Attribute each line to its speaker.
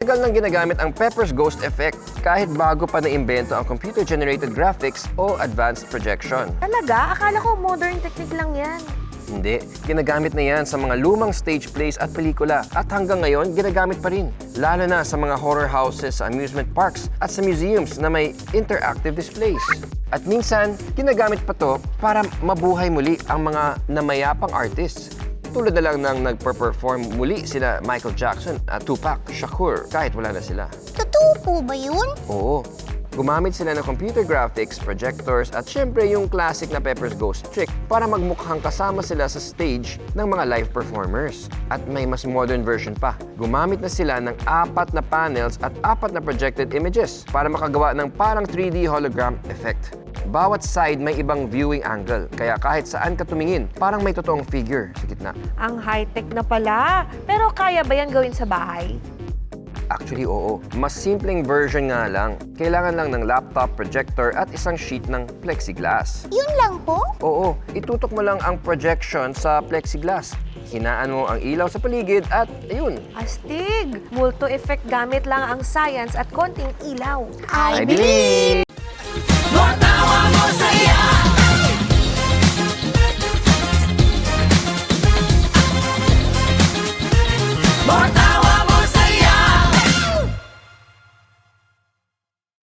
Speaker 1: Tagal nang ginagamit ang Pepper's Ghost effect kahit bago pa naimbento ang computer-generated graphics o advanced projection.
Speaker 2: Talaga? Akala ko modern technique lang yan.
Speaker 1: Hindi, ginagamit na yan sa mga lumang stage plays at pelikula at hanggang ngayon ginagamit pa rin. Lalo na sa mga horror houses, sa amusement parks at sa museums na may interactive displays. At minsan, ginagamit pa to para mabuhay muli ang mga namayapang artists. Tulad na lang ng nagper-perform muli sila Michael Jackson at Tupac Shakur kahit wala na sila.
Speaker 3: Totoo po ba yun?
Speaker 1: Oo. Gumamit sila ng computer graphics, projectors, at syempre yung classic na Pepper's Ghost trick para magmukhang kasama sila sa stage ng mga live performers. At may mas modern version pa. Gumamit na sila ng 4 na panels at 4 na projected images para makagawa ng parang 3D hologram effect. Bawat side may ibang viewing angle, kaya kahit saan ka tumingin, parang may totoong figure sa gitna.
Speaker 2: Ang high-tech na pala. Pero kaya ba yan gawin sa bahay?
Speaker 1: Actually, oo. Mas simpleng version nga lang. Kailangan lang ng laptop, projector at isang sheet ng plexiglass.
Speaker 3: Yun lang po?
Speaker 1: Oo, itutok mo lang ang projection sa plexiglass. Hinaan mo ang ilaw sa paligid at ayun.
Speaker 2: Astig! Multo effect gamit lang ang science at konting ilaw.
Speaker 3: I believe!